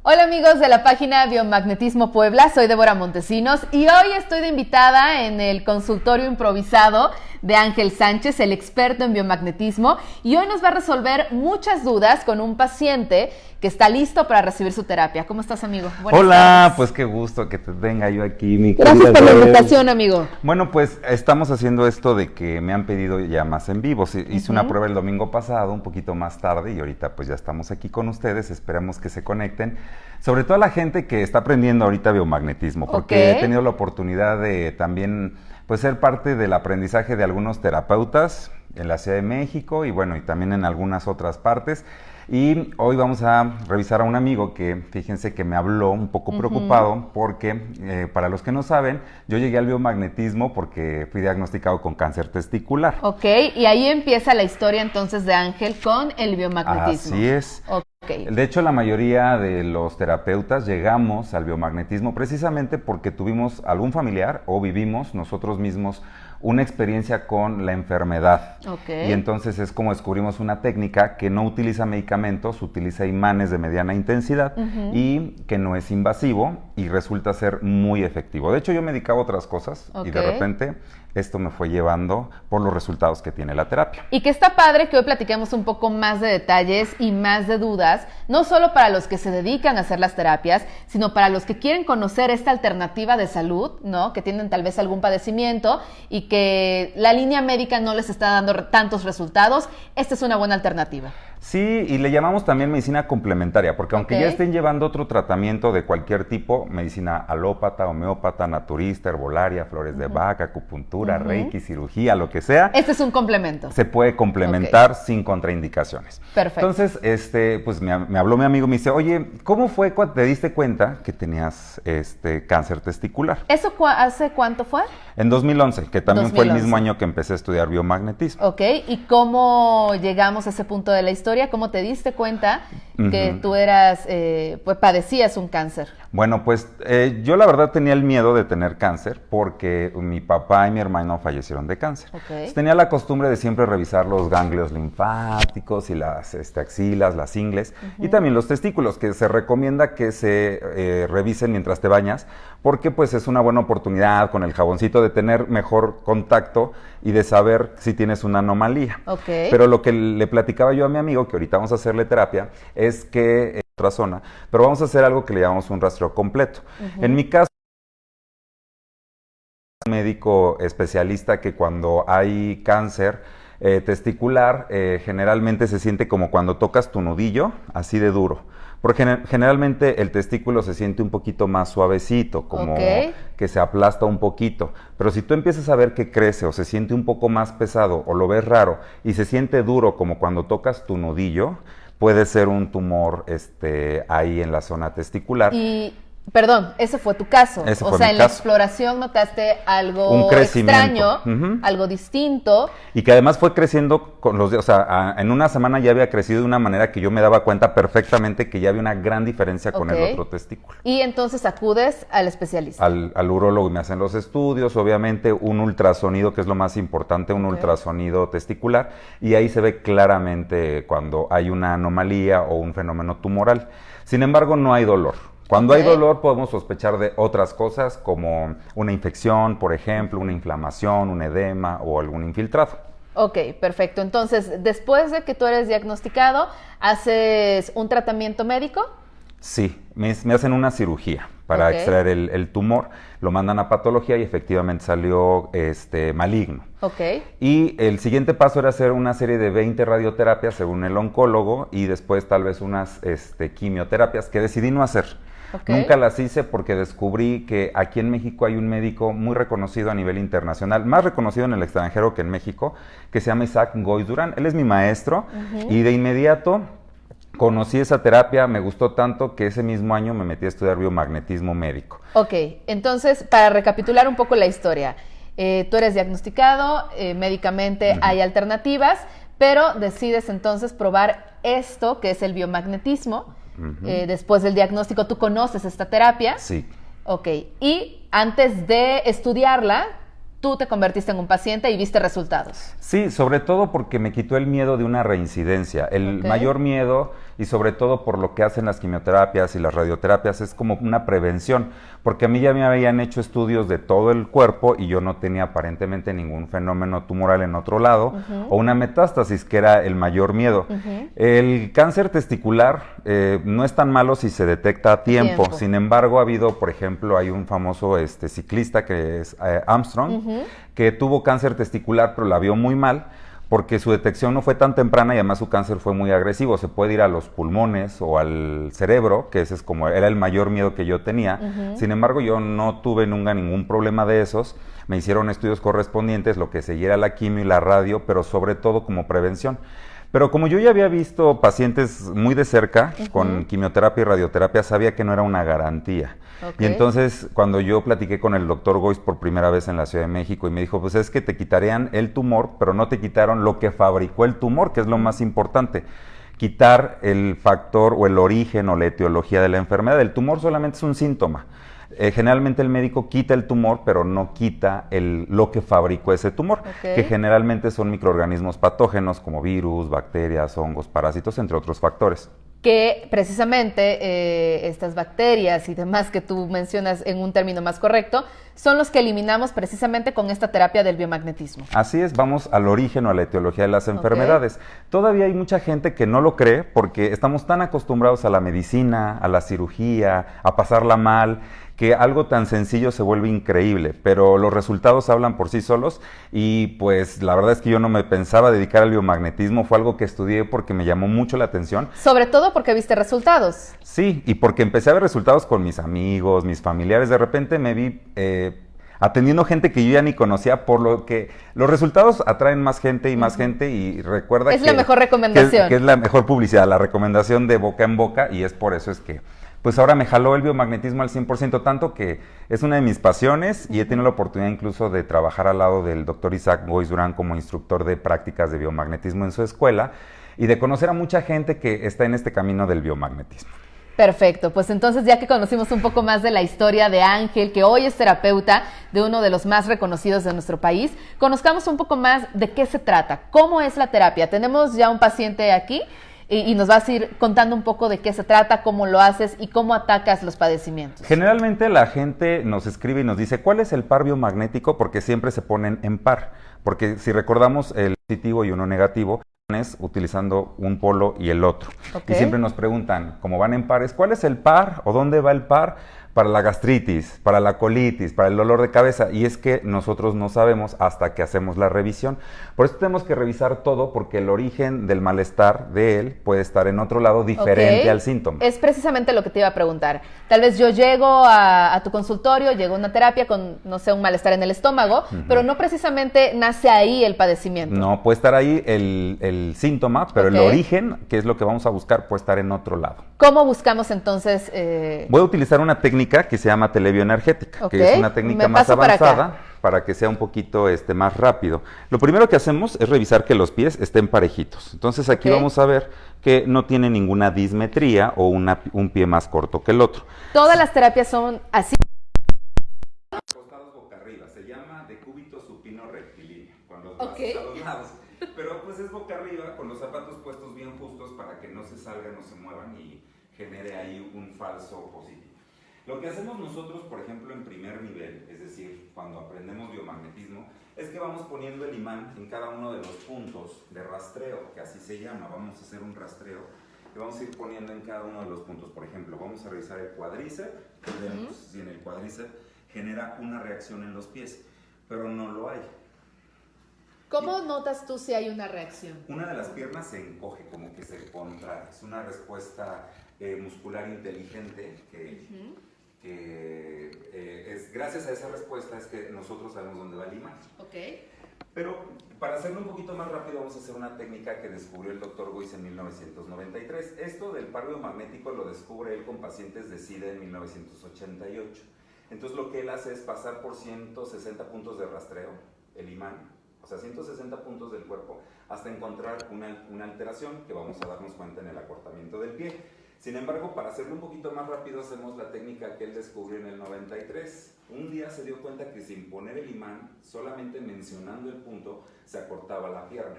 Hola amigos de la página Biomagnetismo Puebla, soy Débora Montesinos y hoy estoy de invitada en el consultorio improvisado de Ángel Sánchez, el experto en biomagnetismo, y hoy nos va a resolver muchas dudas con un paciente que está listo para recibir su terapia. ¿Cómo estás, amigo? Buenas tardes. Pues qué gusto que te tenga yo aquí, mi querida. Gracias por la invitación, amigo. Bueno, pues estamos haciendo esto de que me han pedido ya más en vivo. Hice una prueba el domingo pasado, un poquito más tarde, y ahorita pues ya estamos aquí con ustedes. Esperamos que se conecten. Sobre todo a la gente que está aprendiendo ahorita biomagnetismo, porque he tenido la oportunidad de también pues ser parte del aprendizaje de algunos terapeutas en la Ciudad de México y bueno, y también en algunas otras partes. Y hoy vamos a revisar a un amigo que, fíjense que me habló un poco preocupado porque, para los que no saben, yo llegué al biomagnetismo porque fui diagnosticado con cáncer testicular. Ok, y ahí empieza la historia entonces de Ángel con el biomagnetismo. Así es. Okay. De hecho, la mayoría de los terapeutas llegamos al biomagnetismo precisamente porque tuvimos algún familiar o vivimos nosotros mismos una experiencia con la enfermedad. Okay. Y entonces es como descubrimos una técnica que no utiliza medicamentos, utiliza imanes de mediana intensidad y que no es invasivo y resulta ser muy efectivo. De hecho, yo me dedicaba a otras cosas y de repente esto me fue llevando por los resultados que tiene la terapia. Y que está padre que hoy platiquemos un poco más de detalles y más de dudas, no solo para los que se dedican a hacer las terapias, sino para los que quieren conocer esta alternativa de salud, ¿no? Que tienen tal vez algún padecimiento y que la línea médica no les está dando tantos resultados. Esta es una buena alternativa. Sí, y le llamamos también medicina complementaria, porque aunque ya estén llevando otro tratamiento de cualquier tipo, medicina alópata, homeópata, naturista, herbolaria, flores de Bach, acupuntura, reiki, cirugía, lo que sea. Este es un complemento. Se puede complementar sin contraindicaciones. Perfecto. Entonces, pues me habló mi amigo y me dice, oye, ¿cómo fue cuando te diste cuenta que tenías cáncer testicular? ¿Eso hace cuánto fue? En 2011, que también fue el mismo año que empecé a estudiar biomagnetismo. Ok, ¿y cómo llegamos a ese punto de la historia? ¿Cómo te diste cuenta que tú eras, pues padecías un cáncer? Bueno, pues yo la verdad tenía el miedo de tener cáncer porque mi papá y mi hermano fallecieron de cáncer. Entonces, tenía la costumbre de siempre revisar los ganglios linfáticos y las axilas, las ingles y también los testículos, que se recomienda que se revisen mientras te bañas porque pues es una buena oportunidad con el jaboncito de tener mejor contacto y de saber si tienes una anomalía. Pero lo que le platicaba yo a mi amigo, que ahorita vamos a hacerle terapia, es que en otra zona, pero vamos a hacer algo que le llamamos un rastreo completo. En mi caso, un médico especialista que cuando hay cáncer testicular, generalmente se siente como cuando tocas tu nudillo, así de duro. Porque generalmente el testículo se siente un poquito más suavecito, como que se aplasta un poquito. Pero si tú empiezas a ver que crece o se siente un poco más pesado o lo ves raro y se siente duro como cuando tocas tu nudillo, puede ser un tumor ahí en la zona testicular. Perdón, ese fue tu caso. O sea, en la exploración notaste algo extraño, algo distinto. Y que además fue creciendo con los días, o sea, en una semana ya había crecido de una manera que yo me daba cuenta perfectamente que ya había una gran diferencia con el otro testículo. Y entonces acudes al especialista. Al urólogo y me hacen los estudios, obviamente un ultrasonido, que es lo más importante, un ultrasonido testicular, y ahí se ve claramente cuando hay una anomalía o un fenómeno tumoral. Sin embargo, no hay dolor. Cuando hay dolor podemos sospechar de otras cosas como una infección, por ejemplo, una inflamación, un edema o algún infiltrado. Ok, perfecto. Entonces, después de que tú eres diagnosticado, ¿haces un tratamiento médico? Sí, me hacen una cirugía para extraer el tumor, lo mandan a patología y efectivamente salió maligno. Y el siguiente paso era hacer una serie de 20 radioterapias según el oncólogo y después tal vez unas quimioterapias que decidí no hacer. Nunca las hice porque descubrí que aquí en México hay un médico muy reconocido a nivel internacional, más reconocido en el extranjero que en México, que se llama Isaac Goiz Durán. Él es mi maestro y de inmediato conocí esa terapia, me gustó tanto que ese mismo año me metí a estudiar biomagnetismo médico. Ok, entonces para recapitular un poco la historia, tú eres diagnosticado, médicamente hay alternativas, pero decides entonces probar esto que es el biomagnetismo. Después del diagnóstico, ¿tú conoces esta terapia? Sí. Ok, y antes de estudiarla, tú te convertiste en un paciente y viste resultados. Sí, sobre todo porque me quitó el miedo de una reincidencia. El mayor miedo, y sobre todo por lo que hacen las quimioterapias y las radioterapias, es como una prevención, porque a mí ya me habían hecho estudios de todo el cuerpo y yo no tenía aparentemente ningún fenómeno tumoral en otro lado, o una metástasis, que era el mayor miedo. El cáncer testicular no es tan malo si se detecta a tiempo. Sin embargo, ha habido, por ejemplo, hay un famoso ciclista que es Armstrong, que tuvo cáncer testicular, pero la vio muy mal, porque su detección no fue tan temprana y además su cáncer fue muy agresivo. Se puede ir a los pulmones o al cerebro, que ese es como era el mayor miedo que yo tenía. Sin embargo, yo no tuve nunca ningún problema de esos. Me hicieron estudios correspondientes, lo que seguía era la quimio y la radio, pero sobre todo como prevención. Pero como yo ya había visto pacientes muy de cerca con quimioterapia y radioterapia, sabía que no era una garantía. Y entonces, cuando yo platiqué con el doctor Gois por primera vez en la Ciudad de México y me dijo, pues es que te quitarían el tumor, pero no te quitaron lo que fabricó el tumor, que es lo más importante. Quitar el factor o el origen o la etiología de la enfermedad. El tumor solamente es un síntoma. Generalmente el médico quita el tumor, pero no quita lo que fabricó ese tumor, que generalmente son microorganismos patógenos como virus, bacterias, hongos, parásitos, entre otros factores. Que precisamente estas bacterias y demás que tú mencionas en un término más correcto, son los que eliminamos precisamente con esta terapia del biomagnetismo. Así es, vamos al origen o a la etiología de las enfermedades. Todavía hay mucha gente que no lo cree porque estamos tan acostumbrados a la medicina, a la cirugía, a pasarla mal, que algo tan sencillo se vuelve increíble, pero los resultados hablan por sí solos y pues la verdad es que yo no me pensaba dedicar al biomagnetismo, fue algo que estudié porque me llamó mucho la atención. Sobre todo porque viste resultados. Sí, y porque empecé a ver resultados con mis amigos, mis familiares, de repente me vi atendiendo gente que yo ya ni conocía, por lo que los resultados atraen más gente y recuerda es la mejor recomendación. Que es la mejor publicidad, la recomendación de boca en boca, y es por eso es que pues ahora me jaló el biomagnetismo al 100%, tanto que es una de mis pasiones y he tenido la oportunidad incluso de trabajar al lado del doctor Isaac Gois Durán como instructor de prácticas de biomagnetismo en su escuela y de conocer a mucha gente que está en este camino del biomagnetismo. Perfecto, pues entonces ya que conocimos un poco más de la historia de Ángel, que hoy es terapeuta de uno de los más reconocidos de nuestro país, conozcamos un poco más de qué se trata, cómo es la terapia. Tenemos ya un paciente aquí y nos vas a ir contando un poco de qué se trata, cómo lo haces y cómo atacas los padecimientos. Generalmente la gente nos escribe y nos dice, ¿cuál es el par biomagnético? Porque siempre se ponen en par, porque si recordamos el positivo y uno negativo, es utilizando un polo y el otro. Y siempre nos preguntan, como van en pares, ¿cuál es el par o dónde va el par para la gastritis, para la colitis, para el dolor de cabeza? Y es que nosotros no sabemos hasta que hacemos la revisión. Por eso tenemos que revisar todo, porque el origen del malestar de él puede estar en otro lado diferente al síntoma. Es precisamente lo que te iba a preguntar. Tal vez yo llego a tu consultorio, llego a una terapia con, no sé, un malestar en el estómago, pero no precisamente nace ahí el padecimiento. No, puede estar ahí el síntoma, pero el origen, que es lo que vamos a buscar, puede estar en otro lado. ¿Cómo buscamos entonces? Voy a utilizar una técnica que se llama telebioenergética, que es una técnica más avanzada para que sea un poquito más rápido. Lo primero que hacemos es revisar que los pies estén parejitos. Entonces aquí vamos a ver que no tiene ninguna dismetría o un pie más corto que el otro. Todas las terapias son así. Acostados boca arriba, se llama decúbito supino rectilíneo, con los brazos a los lados. Pero pues es boca arriba, con los zapatos puestos bien justos para que no se salgan o se muevan y genere ahí un falso positivo. Lo que hacemos nosotros, por ejemplo, en primer nivel, es decir, cuando aprendemos biomagnetismo, es que vamos poniendo el imán en cada uno de los puntos de rastreo, que así se llama. Vamos a hacer un rastreo y vamos a ir poniendo en cada uno de los puntos. Por ejemplo, vamos a revisar el cuádriceps, vemos si en el cuádriceps genera una reacción en los pies, pero no lo hay. ¿Cómo notas tú si hay una reacción? Una de las piernas se encoge, como que se contrae. Es una respuesta muscular inteligente que es gracias a esa respuesta es que nosotros sabemos dónde va el imán. Pero para hacerlo un poquito más rápido vamos a hacer una técnica que descubrió el doctor Gois en 1993. Esto del par biomagnético lo descubre él con pacientes de SIDA en 1988. Entonces lo que él hace es pasar por 160 puntos de rastreo, el imán, o sea 160 puntos del cuerpo, hasta encontrar una alteración que vamos a darnos cuenta en el acortamiento del pie. Sin embargo, para hacerlo un poquito más rápido, hacemos la técnica que él descubrió en el 93. Un día se dio cuenta que sin poner el imán, solamente mencionando el punto, se acortaba la pierna.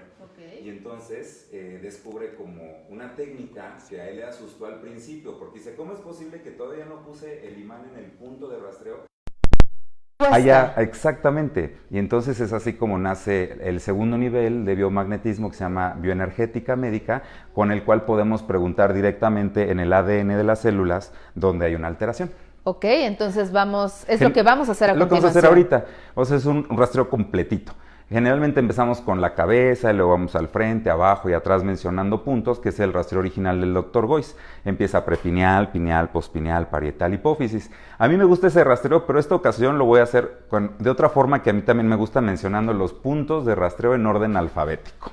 Y entonces descubre como una técnica que a él le asustó al principio, porque dice, ¿cómo es posible que todavía no puse el imán en el punto de rastreo? Allá, exactamente. Y entonces es así como nace el segundo nivel de biomagnetismo que se llama bioenergética médica, con el cual podemos preguntar directamente en el ADN de las células donde hay una alteración. Ok, entonces lo que vamos a hacer a continuación. Lo que vamos a hacer ahorita. O sea, es un rastreo completito. Generalmente empezamos con la cabeza, y luego vamos al frente, abajo y atrás mencionando puntos, que es el rastreo original del Dr. Goiz. Empieza prepineal, pineal, pospineal, parietal, hipófisis. A mí me gusta ese rastreo, pero esta ocasión lo voy a hacer de otra forma que a mí también me gusta, mencionando los puntos de rastreo en orden alfabético.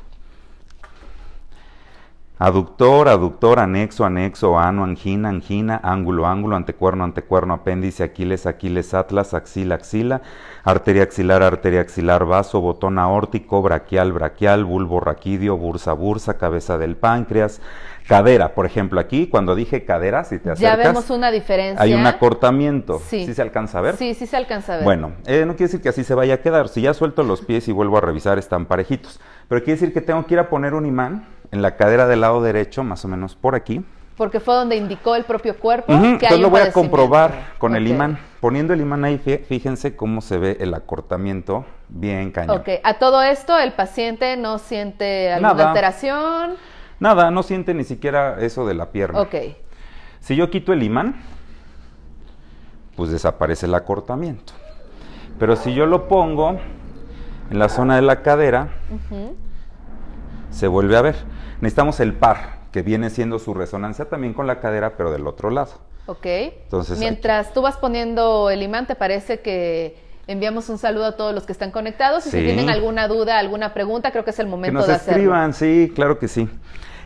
Aductor, aductor, anexo, anexo, ano, angina, angina, ángulo, ángulo, antecuerno, antecuerno, apéndice, Aquiles, Aquiles, atlas, axila, axila, arteria axilar, vaso, botón aórtico, braquial, braquial, bulbo raquídeo, bursa, bursa, cabeza del páncreas, cadera. Por ejemplo, aquí cuando dije cadera, si te acercas, ya vemos una diferencia. Hay un acortamiento. Sí. ¿Sí se alcanza a ver? Sí, sí se alcanza a ver. Bueno, no quiere decir que así se vaya a quedar. Si ya suelto los pies y vuelvo a revisar, están parejitos. Pero quiere decir que tengo que ir a poner un imán en la cadera del lado derecho, más o menos por aquí. Porque fue donde indicó el propio cuerpo que Entonces hay lo un voy a comprobar con el Ok. imán. Poniendo el imán ahí, fíjense cómo se ve el acortamiento bien cañón. Ok, a todo esto el paciente no siente alguna Nada. alteración. Nada, no siente ni siquiera eso de la pierna. Ok. Si yo quito el imán, pues desaparece el acortamiento. Pero si yo lo pongo en la zona de la cadera, se vuelve a ver. Necesitamos el par, que viene siendo su resonancia también con la cadera, pero del otro lado. Ok. Entonces, mientras tú vas poniendo el imán, ¿te parece que enviamos un saludo a todos los que están conectados? Y Sí. si tienen alguna duda, alguna pregunta, creo que es el Que momento nos de hacerlo. escriban, sí, claro que sí.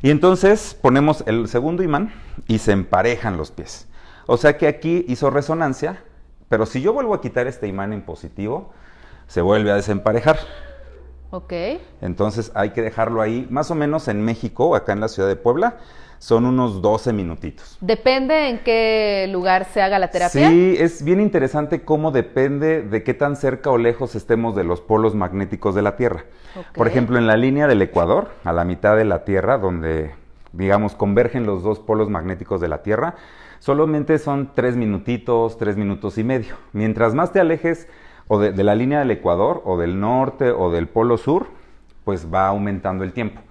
Y entonces ponemos el segundo imán y se emparejan los pies. O sea que aquí hizo resonancia, pero si yo vuelvo a quitar este imán en positivo, se vuelve a desemparejar. Ok. Entonces hay que dejarlo ahí, más o menos en México, acá en la ciudad de Puebla, son unos 12 minutitos. ¿Depende en qué lugar se haga la terapia? Sí, es bien interesante cómo depende de qué tan cerca o lejos estemos de los polos magnéticos de la Tierra. Ok. Por ejemplo, en la línea del Ecuador, a la mitad de la Tierra, donde, digamos, convergen los dos polos magnéticos de la Tierra, solamente son 3 minutitos, 3 minutos y medio. Mientras más te alejes o de la línea del Ecuador, o del norte, o del polo sur, pues va aumentando el tiempo.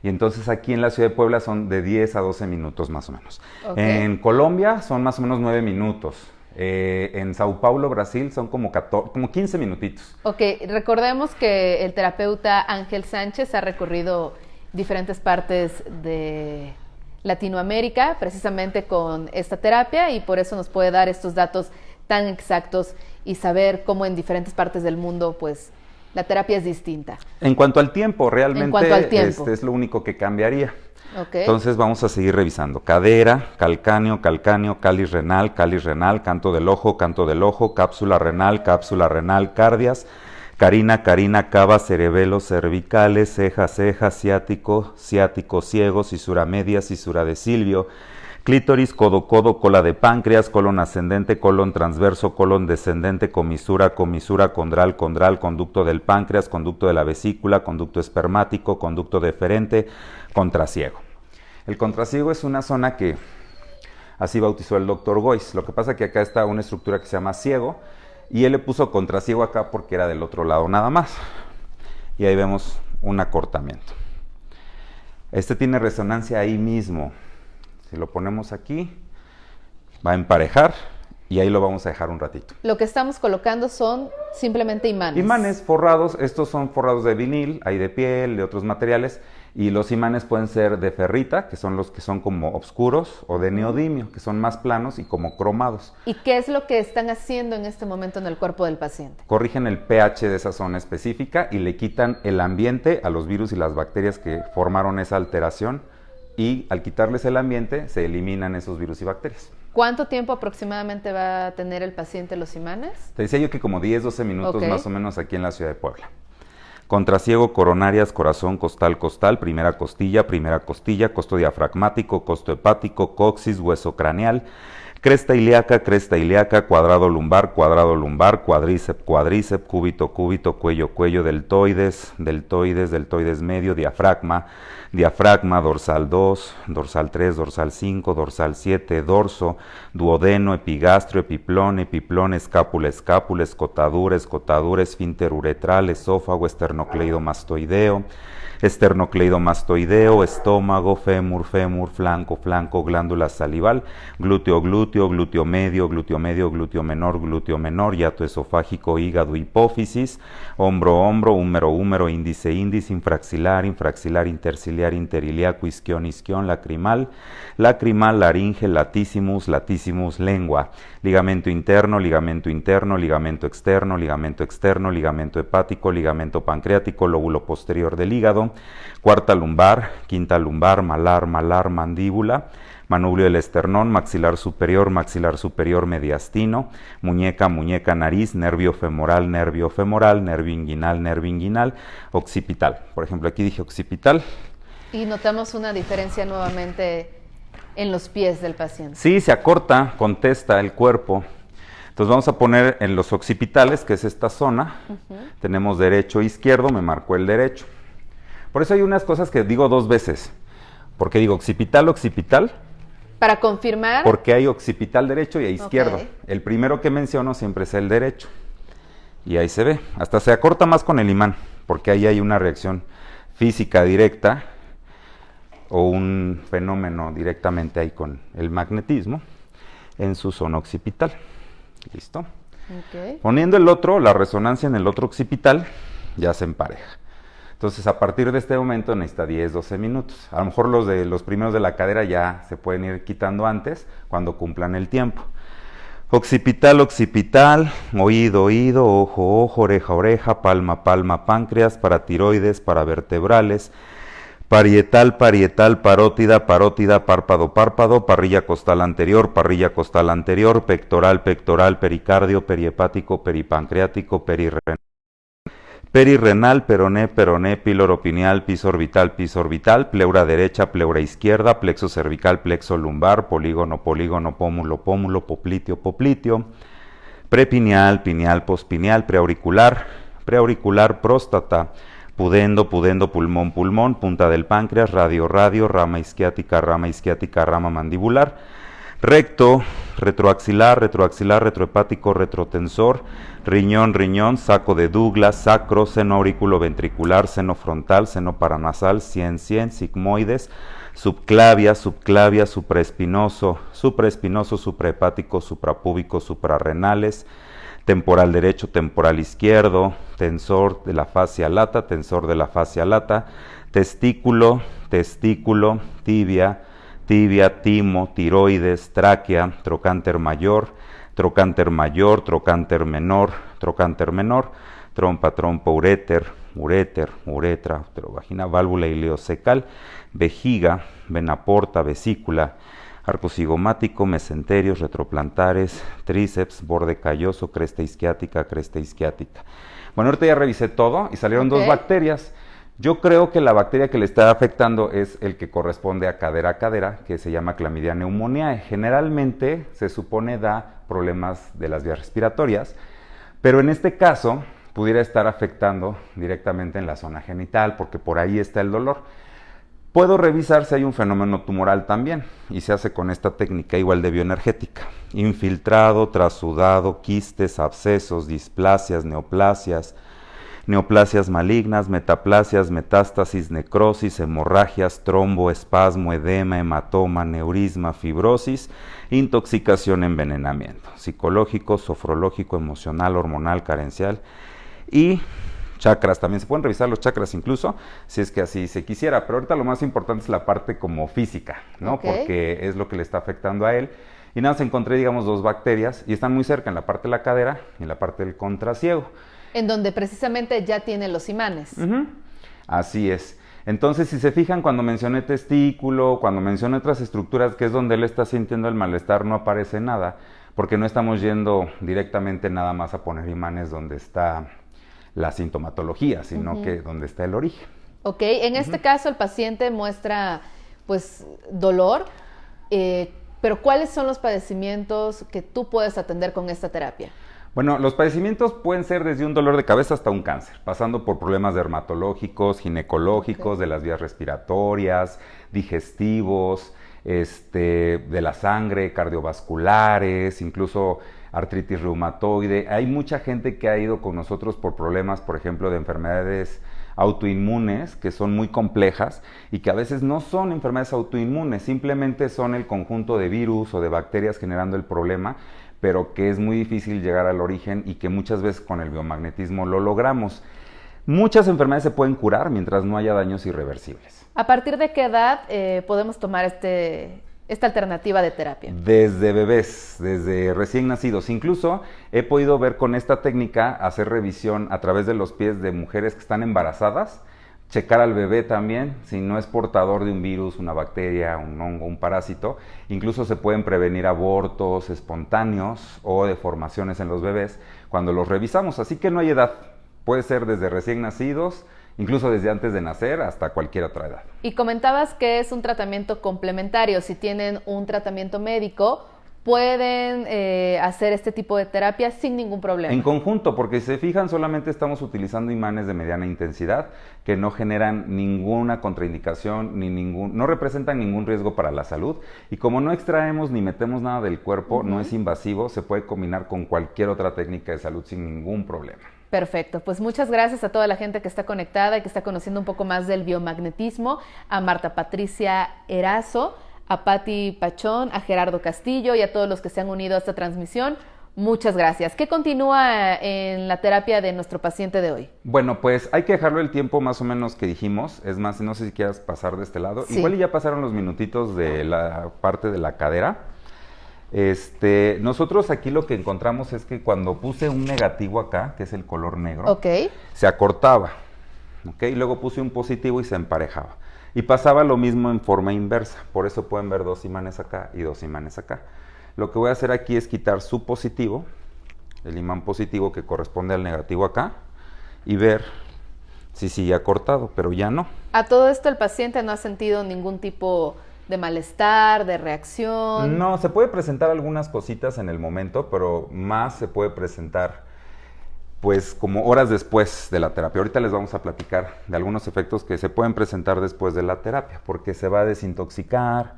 Y entonces aquí en la ciudad de Puebla son de 10 a 12 minutos más o menos. Ok. En Colombia son más o menos 9 minutos. En Sao Paulo, Brasil, son como 15 minutitos. Ok, recordemos que el terapeuta Ángel Sánchez ha recorrido diferentes partes de Latinoamérica precisamente con esta terapia y por eso nos puede dar estos datos tan exactos y saber cómo en diferentes partes del mundo pues la terapia es distinta. En cuanto al tiempo, realmente En cuanto al tiempo. es lo único que cambiaría. Okay. Entonces vamos a seguir revisando. Cadera, calcáneo, calcáneo, cáliz renal, canto del ojo, cápsula renal, cardias, carina, carina, cava, cerebelos, cervicales, ceja, ceja, ciático, ciático, ciego, cisura media, cisura de Silvio, clítoris, codo, codo, cola de páncreas, colon ascendente, colon transverso, colon descendente, comisura, comisura, condral, condral, conducto del páncreas, conducto de la vesícula, conducto espermático, conducto deferente, contraciego. El contraciego es una zona que así bautizó el Dr. Goiz. Lo que pasa es que acá está una estructura que se llama ciego y él le puso contraciego acá porque era del otro lado nada más. Y ahí vemos un acortamiento. Este tiene resonancia ahí mismo. Si lo ponemos aquí, va a emparejar y ahí lo vamos a dejar un ratito. Lo que estamos colocando son simplemente imanes. Imanes forrados, estos son forrados de vinil, hay de piel, de otros materiales, y los imanes pueden ser de ferrita, que son los que son como oscuros, o de neodimio, que son más planos y como cromados. ¿Y qué es lo que están haciendo en este momento en el cuerpo del paciente? Corrigen el pH de esa zona específica y le quitan el ambiente a los virus y las bacterias que formaron esa alteración, y al quitarles el ambiente se eliminan esos virus y bacterias. ¿Cuánto tiempo aproximadamente va a tener el paciente los imanes? Te decía yo que como 10-12 minutos Ok. más o menos aquí en la ciudad de Puebla. contraciego, coronarias, corazón, costal, costal, primera costilla, costo diafragmático, costo hepático, coxis, hueso craneal, cresta ilíaca, cuadrado lumbar, cuádriceps, cúbito, cuello, deltoides medio, diafragma, dorsal 2, dorsal 3, dorsal 5, dorsal 7, dorso, duodeno, epigastrio, epiplón, escápula, escotadura, esfínter uretral, esófago, esternocleidomastoideo, estómago, fémur, flanco, glándula salival, glúteo medio, glúteo menor, hiato esofágico, hígado, hipófisis, hombro, húmero, índice, infraxilar, interciliar, interilíaco, isquión, lacrimal, laringe, latissimus, lengua, ligamento interno, ligamento externo, ligamento hepático, ligamento pancreático, lóbulo posterior del hígado, cuarta lumbar, quinta lumbar, malar, mandíbula, manubrio del esternón, maxilar superior, mediastino, muñeca, nariz, nervio femoral, nervio inguinal, occipital. Por ejemplo, aquí dije occipital. Y notamos una diferencia nuevamente en los pies del paciente. Sí, se acorta, contesta el cuerpo. Entonces vamos a poner en los occipitales, que es esta zona. Tenemos derecho e izquierdo, me marcó el derecho. Por eso hay unas cosas que digo dos veces. ¿Por qué digo occipital? Para confirmar. Porque hay occipital derecho y izquierdo. El primero que menciono siempre es el derecho. Y ahí se ve. Hasta se acorta más con el imán, porque ahí hay una reacción física directa o un fenómeno directamente ahí con el magnetismo en su zona occipital. ¿Listo? Poniendo el otro, la resonancia en el otro occipital, ya se empareja. Entonces, a partir de este momento necesita 10-12 minutos. A lo mejor los primeros de la cadera ya se pueden ir quitando antes, cuando cumplan el tiempo. Occipital, oído, ojo, oreja, palma, páncreas, paratiroides, paravertebrales, parietal, parótida, párpado, parrilla costal anterior, pectoral, pericardio, perihepático, peripancreático, perirrenal, peroné, píloro pineal, piso orbital, pleura derecha, pleura izquierda, plexo cervical, plexo lumbar, polígono, pómulo, popliteo, prepineal, pineal, pospineal, preauricular, próstata, pudendo, pulmón, punta del páncreas, radio, rama isquiática, rama mandibular, recto, retroaxilar, retrohepático, retrotensor, riñón, saco de Douglas, sacro, seno auriculoventricular, seno frontal, seno paranasal, sien, sigmoides, subclavia, supraespinoso, suprahepático, suprapúbico, suprarrenales, temporal derecho, temporal izquierdo, tensor de la fascia lata, testículo, tibia, timo, tiroides, tráquea, trocánter mayor, trocánter menor, trompa, uréter, uretra, uterovagina, válvula ileocecal, vejiga, vena porta, vesícula, arco cigomático, mesenterios, retroplantares, tríceps, borde calloso, cresta isquiática. Bueno, ahorita ya revisé todo y salieron dos bacterias. Yo creo que la bacteria que le está afectando es el que corresponde a cadera, que se llama Chlamydia pneumoniae. Generalmente se supone da problemas de las vías respiratorias, pero en este caso pudiera estar afectando directamente en la zona genital, porque por ahí está el dolor. Puedo revisar si hay un fenómeno tumoral también, y se hace con esta técnica igual de bioenergética. Infiltrado, trasudado, quistes, abscesos, displasias, neoplasias malignas, metaplasias, metástasis, necrosis, hemorragias, trombo, espasmo, edema, hematoma, neurisma, fibrosis, intoxicación, envenenamiento, psicológico, sofrológico, emocional, hormonal, carencial y chakras. También se pueden revisar los chakras incluso, si es que así se quisiera, pero ahorita lo más importante es la parte como física, ¿no? Porque es lo que le está afectando a él. Y nada más encontré, digamos, dos bacterias y están muy cerca, en la parte de la cadera y en la parte del contraciego. En donde precisamente ya tiene los imanes. Así es. Entonces, si se fijan, cuando mencioné testículo, cuando mencioné otras estructuras, que es donde él está sintiendo el malestar, no aparece nada, porque no estamos yendo directamente nada más a poner imanes donde está la sintomatología, sino que dónde está el origen. Ok, en este caso el paciente muestra pues dolor, pero ¿cuáles son los padecimientos que tú puedes atender con esta terapia? Bueno, los padecimientos pueden ser desde un dolor de cabeza hasta un cáncer, pasando por problemas dermatológicos, ginecológicos, de las vías respiratorias, digestivos, de la sangre, cardiovasculares, incluso artritis reumatoide. Hay mucha gente que ha ido con nosotros por problemas, por ejemplo, de enfermedades autoinmunes, que son muy complejas y que a veces no son enfermedades autoinmunes, simplemente son el conjunto de virus o de bacterias generando el problema, pero que es muy difícil llegar al origen y que muchas veces con el biomagnetismo lo logramos. Muchas enfermedades se pueden curar mientras no haya daños irreversibles. ¿A partir de qué edad podemos tomar esta alternativa de terapia? Desde bebés, desde recién nacidos. Incluso he podido ver con esta técnica hacer revisión a través de los pies de mujeres que están embarazadas, checar al bebé también, si no es portador de un virus, una bacteria, un hongo, un parásito. Incluso se pueden prevenir abortos espontáneos o deformaciones en los bebés cuando los revisamos. Así que no hay edad, puede ser desde recién nacidos, incluso desde antes de nacer hasta cualquier otra edad. Y comentabas que es un tratamiento complementario. Si tienen un tratamiento médico, pueden hacer este tipo de terapia sin ningún problema. En conjunto, porque si se fijan, solamente estamos utilizando imanes de mediana intensidad que no generan ninguna contraindicación, no representan ningún riesgo para la salud. Y como no extraemos ni metemos nada del cuerpo, no es invasivo, se puede combinar con cualquier otra técnica de salud sin ningún problema. Perfecto, pues muchas gracias a toda la gente que está conectada y que está conociendo un poco más del biomagnetismo, a Marta Patricia Erazo, a Patti Pachón, a Gerardo Castillo y a todos los que se han unido a esta transmisión. Muchas gracias. ¿Qué continúa en la terapia de nuestro paciente de hoy? Bueno, pues hay que dejarlo el tiempo más o menos que dijimos. Es más, no sé si quieras pasar de este lado. Sí. Igual ya pasaron los minutitos de la parte de la cadera. Nosotros aquí lo que encontramos es que cuando puse un negativo acá, que es el color negro, se acortaba, y luego puse un positivo y se emparejaba. Y pasaba lo mismo en forma inversa, por eso pueden ver dos imanes acá y dos imanes acá. Lo que voy a hacer aquí es quitar su positivo, el imán positivo que corresponde al negativo acá, y ver si sigue acortado, pero ya no. A todo esto el paciente no ha sentido ningún tipo de malestar, de reacción. No, se puede presentar algunas cositas en el momento, pero más se puede presentar pues como horas después de la terapia. Ahorita les vamos a platicar de algunos efectos que se pueden presentar después de la terapia, porque se va a desintoxicar,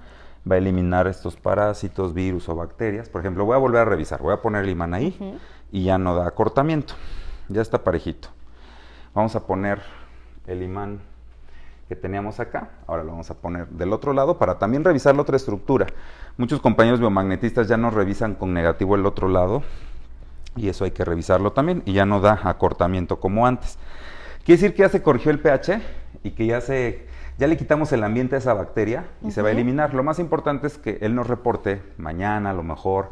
va a eliminar estos parásitos, virus o bacterias. Por ejemplo, voy a volver a revisar, voy a poner el imán ahí y ya no da acortamiento, ya está parejito. Vamos a poner el imán que teníamos acá, ahora lo vamos a poner del otro lado para también revisar la otra estructura. Muchos compañeros biomagnetistas ya nos revisan con negativo el otro lado y eso hay que revisarlo también y ya no da acortamiento como antes. Quiere decir que ya se corrigió el pH y que ya le quitamos el ambiente a esa bacteria y se va a eliminar. Lo más importante es que él nos reporte mañana a lo mejor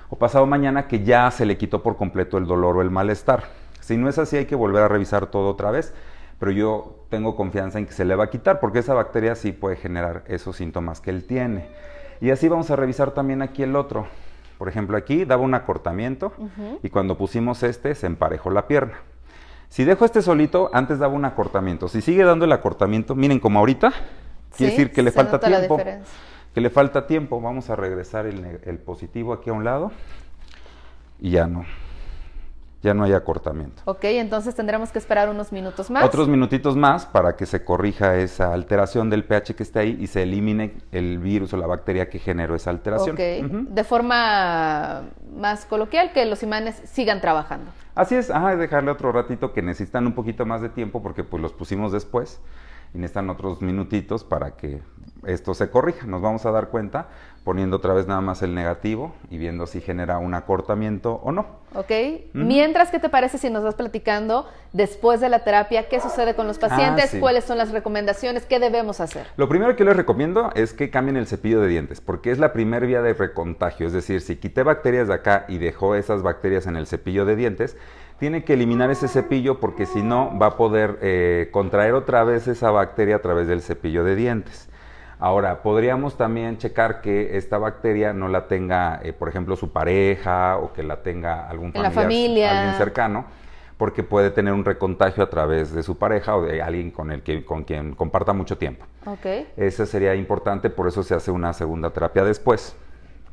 o pasado mañana que ya se le quitó por completo el dolor o el malestar. Si no es así hay que volver a revisar todo otra vez, pero yo tengo confianza en que se le va a quitar porque esa bacteria sí puede generar esos síntomas que él tiene. Y así vamos a revisar también aquí el otro. Por ejemplo, aquí daba un acortamiento y cuando pusimos se emparejó la pierna. Si dejo solito, antes daba un acortamiento. Si sigue dando el acortamiento, miren como ahorita, quiere decir que le falta tiempo. Que le falta tiempo. Vamos a regresar el positivo aquí a un lado y ya no hay acortamiento. Ok, entonces tendremos que esperar unos minutos más. Otros minutitos más para que se corrija esa alteración del pH que está ahí y se elimine el virus o la bacteria que generó esa alteración. Ok, de forma más coloquial, que los imanes sigan trabajando. Así es, dejarle otro ratito que necesitan un poquito más de tiempo porque pues los pusimos después y necesitan otros minutitos para que esto se corrija. Nos vamos a dar cuenta poniendo otra vez nada más el negativo y viendo si genera un acortamiento o no. Ok. Mientras, ¿qué te parece si nos vas platicando después de la terapia qué sucede con los pacientes? ¿Cuáles son las recomendaciones? ¿Qué debemos hacer? Lo primero que les recomiendo es que cambien el cepillo de dientes porque es la primera vía de recontagio. Es decir, si quité bacterias de acá y dejó esas bacterias en el cepillo de dientes, tiene que eliminar ese cepillo porque si no va a poder contraer otra vez esa bacteria a través del cepillo de dientes. Ahora, podríamos también checar que esta bacteria no la tenga, por ejemplo, su pareja o que la tenga algún familiar, alguien cercano, porque puede tener un recontagio a través de su pareja o de alguien con quien comparta mucho tiempo. Okay. Eso sería importante, por eso se hace una segunda terapia después,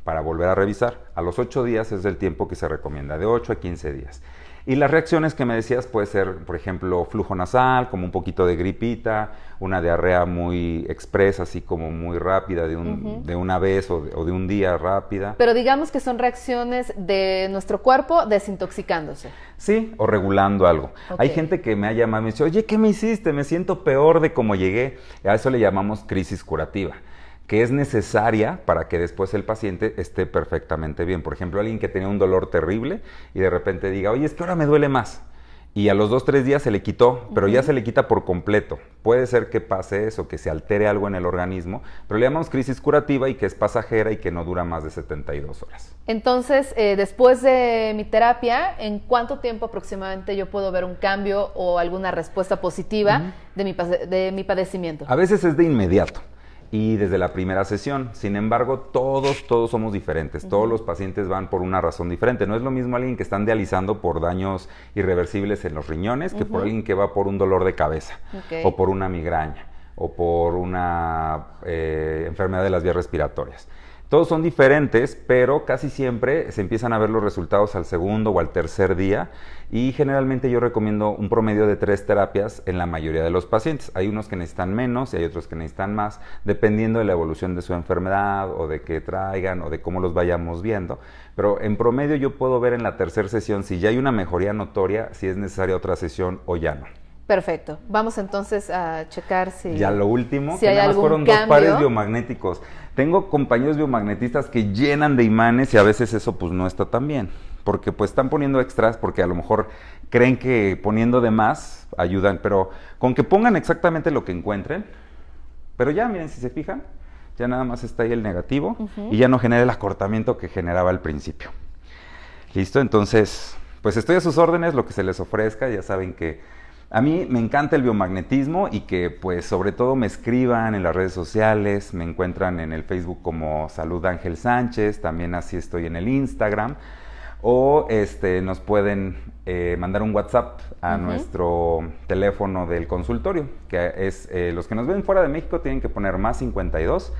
para volver a revisar. A los 8 días es el tiempo que se recomienda, de 8 a 15 días. Y las reacciones que me decías puede ser, por ejemplo, flujo nasal, como un poquito de gripita, una diarrea muy expresa, así como muy rápida, de una vez o de un día rápida. Pero digamos que son reacciones de nuestro cuerpo desintoxicándose. Sí, o regulando algo. Okay. Hay gente que me ha llamado y me dice, oye, ¿qué me hiciste? Me siento peor de cómo llegué. A eso le llamamos crisis curativa, que es necesaria para que después el paciente esté perfectamente bien. Por ejemplo, alguien que tenía un dolor terrible y de repente diga, oye, es que ahora me duele más. Y a los 2-3 días se le quitó, pero ya se le quita por completo. Puede ser que pase eso, que se altere algo en el organismo, pero le llamamos crisis curativa y que es pasajera y que no dura más de 72 horas. Entonces, después de mi terapia, ¿en cuánto tiempo aproximadamente yo puedo ver un cambio o alguna respuesta positiva de mi padecimiento? A veces es de inmediato y desde la primera sesión. Sin embargo, todos somos diferentes. Todos los pacientes van por una razón diferente. No es lo mismo alguien que están dializando por daños irreversibles en los riñones que por alguien que va por un dolor de cabeza o por una migraña o por una enfermedad de las vías respiratorias. Todos son diferentes, pero casi siempre se empiezan a ver los resultados al segundo o al tercer día y generalmente yo recomiendo un promedio de 3 terapias en la mayoría de los pacientes. Hay unos que necesitan menos y hay otros que necesitan más, dependiendo de la evolución de su enfermedad o de qué traigan o de cómo los vayamos viendo. Pero en promedio yo puedo ver en la tercera sesión si ya hay una mejoría notoria, si es necesaria otra sesión o ya no. Perfecto. Vamos entonces a checar si... Ya lo último, si que nada más fueron 2 pares biomagnéticos. Tengo compañeros biomagnetistas que llenan de imanes y a veces eso pues no está tan bien. Porque pues están poniendo extras porque a lo mejor creen que poniendo de más ayudan. Pero con que pongan exactamente lo que encuentren. Pero ya, miren, si se fijan, ya nada más está ahí el negativo y ya no genera el acortamiento que generaba al principio. ¿Listo? Entonces, pues estoy a sus órdenes, lo que se les ofrezca. Ya saben que a mí me encanta el biomagnetismo y que pues sobre todo me escriban en las redes sociales, me encuentran en el Facebook como Salud Ángel Sánchez, también así estoy en el Instagram, o nos pueden mandar un WhatsApp a nuestro teléfono del consultorio, que es los que nos ven fuera de México tienen que poner +52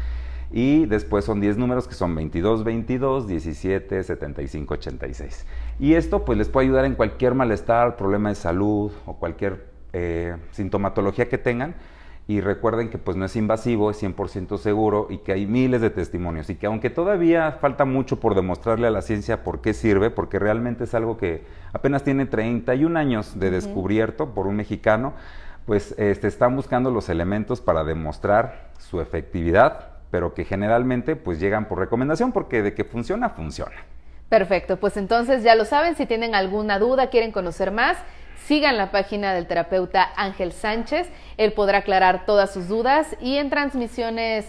y después son 10 números que son 22 22 17 75 86. Y esto pues les puede ayudar en cualquier malestar, problema de salud o cualquier sintomatología que tengan. Y recuerden que pues no es invasivo, es 100% seguro y que hay miles de testimonios. Y que aunque todavía falta mucho por demostrarle a la ciencia por qué sirve, porque realmente es algo que apenas tiene 31 años de descubierto por un mexicano, pues están buscando los elementos para demostrar su efectividad, pero que generalmente pues llegan por recomendación porque de que funciona, funciona. Perfecto, pues entonces ya lo saben, si tienen alguna duda, quieren conocer más, sigan la página del terapeuta Ángel Sánchez, él podrá aclarar todas sus dudas y en transmisiones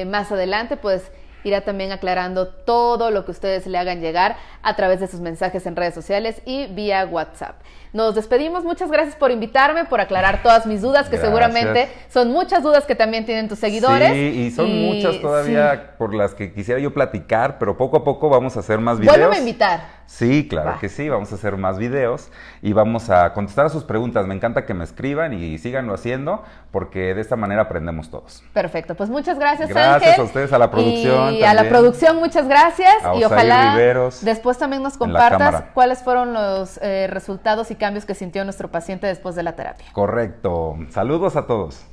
más adelante pues irá también aclarando todo lo que ustedes le hagan llegar a través de sus mensajes en redes sociales y vía WhatsApp. Nos despedimos, muchas gracias por invitarme, por aclarar todas mis dudas, que seguramente son muchas dudas que también tienen tus seguidores. Sí, y son muchas todavía por las que quisiera yo platicar, pero poco a poco vamos a hacer más videos. Vuélveme a invitar. Sí, claro que sí, vamos a hacer más videos y vamos a contestar a sus preguntas. Me encanta que me escriban y síganlo haciendo porque de esta manera aprendemos todos. Perfecto, pues muchas gracias, Ángel. Gracias a ustedes, a la producción. Y a la producción, muchas gracias. Y ojalá Riveros, después también nos compartas cuáles fueron los resultados y cambios que sintió nuestro paciente después de la terapia. Correcto. Saludos a todos.